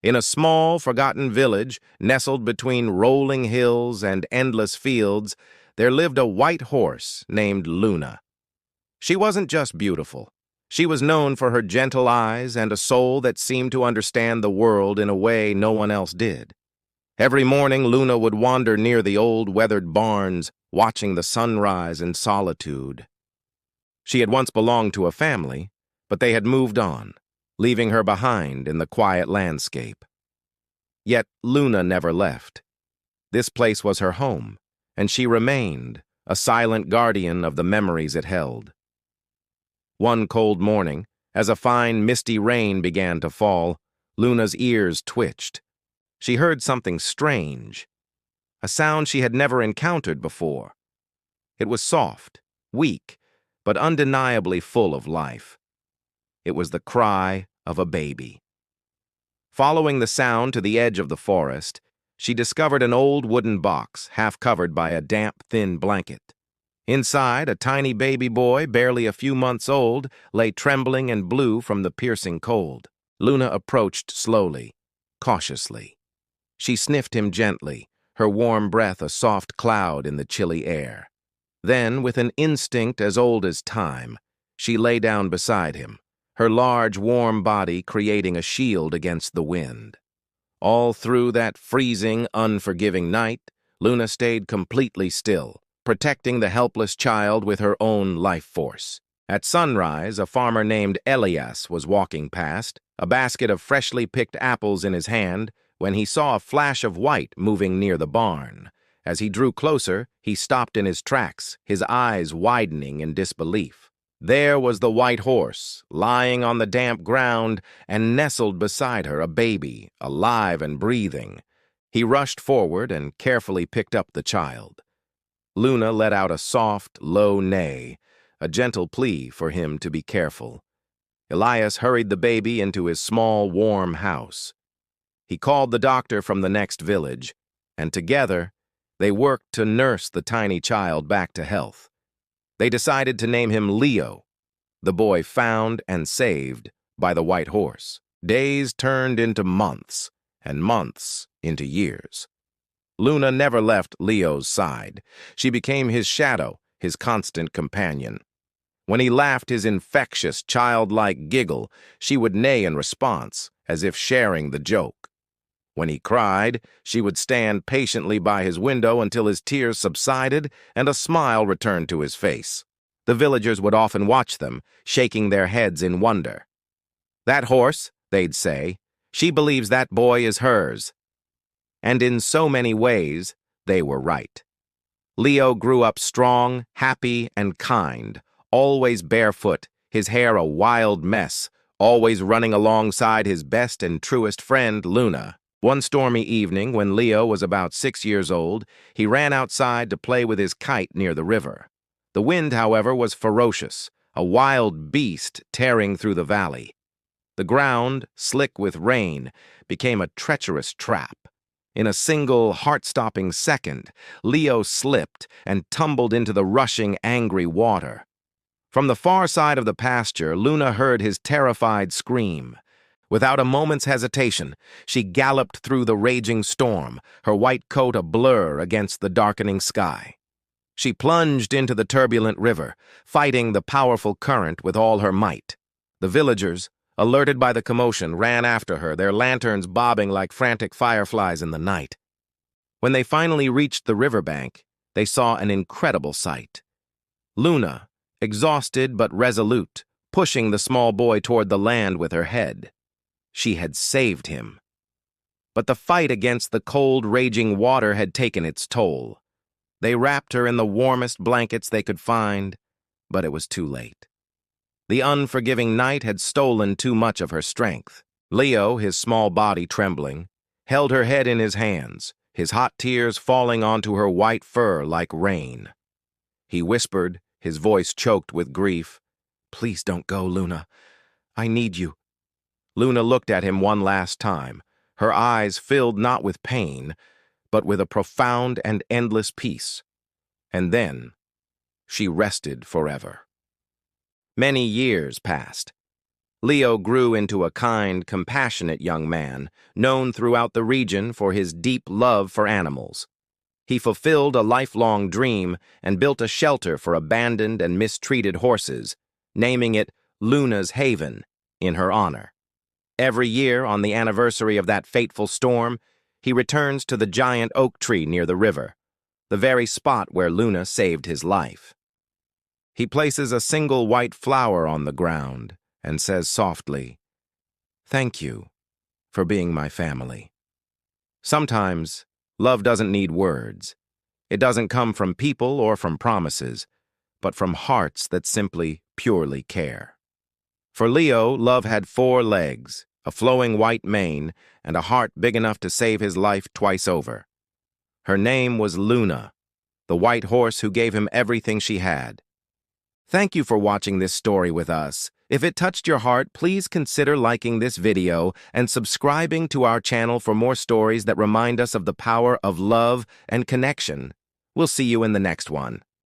In a small, forgotten village, nestled between rolling hills and endless fields, there lived a white horse named Luna. She wasn't just beautiful. She was known for her gentle eyes and a soul that seemed to understand the world in a way no one else did. Every morning, Luna would wander near the old weathered barns, watching the sunrise in solitude. She had once belonged to a family, but they had moved on, leaving her behind in the quiet landscape. Yet Luna never left. This place was her home, and she remained, a silent guardian of the memories it held. One cold morning, as a fine, misty rain began to fall, Luna's ears twitched. She heard something strange, a sound she had never encountered before. It was soft, weak, but undeniably full of life. It was the cry of a baby. Following the sound to the edge of the forest, she discovered an old wooden box, half covered by a damp, thin blanket. Inside, a tiny baby boy, barely a few months old, lay trembling and blue from the piercing cold. Luna approached slowly, cautiously. She sniffed him gently, her warm breath a soft cloud in the chilly air. Then, with an instinct as old as time, she lay down beside him, her large, warm body creating a shield against the wind. All through that freezing, unforgiving night, Luna stayed completely still, protecting the helpless child with her own life force. At sunrise, a farmer named Elias was walking past, a basket of freshly picked apples in his hand, when he saw a flash of white moving near the barn. As he drew closer, he stopped in his tracks, his eyes widening in disbelief. There was the white horse, lying on the damp ground, and nestled beside her a baby, alive and breathing. He rushed forward and carefully picked up the child. Luna let out a soft, low neigh, a gentle plea for him to be careful. Elias hurried the baby into his small, warm house. He called the doctor from the next village, and together, they worked to nurse the tiny child back to health. They decided to name him Leo, the boy found and saved by the white horse. Days turned into months, and months into years. Luna never left Leo's side. She became his shadow, his constant companion. When he laughed his infectious, childlike giggle, she would neigh in response, as if sharing the joke. When he cried, she would stand patiently by his window until his tears subsided and a smile returned to his face. The villagers would often watch them, shaking their heads in wonder. "That horse," they'd say, "she believes that boy is hers." And in so many ways, they were right. Leo grew up strong, happy, and kind, always barefoot, his hair a wild mess, always running alongside his best and truest friend, Luna. One stormy evening, when Leo was about 6 years old, he ran outside to play with his kite near the river. The wind, however, was ferocious, a wild beast tearing through the valley. The ground, slick with rain, became a treacherous trap. In a single, heart-stopping second, Leo slipped and tumbled into the rushing, angry water. From the far side of the pasture, Luna heard his terrified scream. Without a moment's hesitation, she galloped through the raging storm, her white coat a blur against the darkening sky. She plunged into the turbulent river, fighting the powerful current with all her might. The villagers, alerted by the commotion, ran after her, their lanterns bobbing like frantic fireflies in the night. When they finally reached the riverbank, they saw an incredible sight. Luna, exhausted but resolute, pushing the small boy toward the land with her head. She had saved him. But the fight against the cold, raging water had taken its toll. They wrapped her in the warmest blankets they could find, but it was too late. The unforgiving night had stolen too much of her strength. Leo, his small body trembling, held her head in his hands, his hot tears falling onto her white fur like rain. He whispered, his voice choked with grief, "Please don't go, Luna. I need you." Luna looked at him one last time, her eyes filled not with pain, but with a profound and endless peace. And then, she rested forever. Many years passed. Leo grew into a kind, compassionate young man, known throughout the region for his deep love for animals. He fulfilled a lifelong dream and built a shelter for abandoned and mistreated horses, naming it Luna's Haven in her honor. Every year, on the anniversary of that fateful storm, he returns to the giant oak tree near the river, the very spot where Luna saved his life. He places a single white flower on the ground and says softly, "Thank you for being my family." Sometimes, love doesn't need words. It doesn't come from people or from promises, but from hearts that simply, purely care. For Leo, love had 4 legs, a flowing white mane, and a heart big enough to save his life twice over. Her name was Luna, the white horse who gave him everything she had. Thank you for watching this story with us. If it touched your heart, please consider liking this video and subscribing to our channel for more stories that remind us of the power of love and connection. We'll see you in the next one.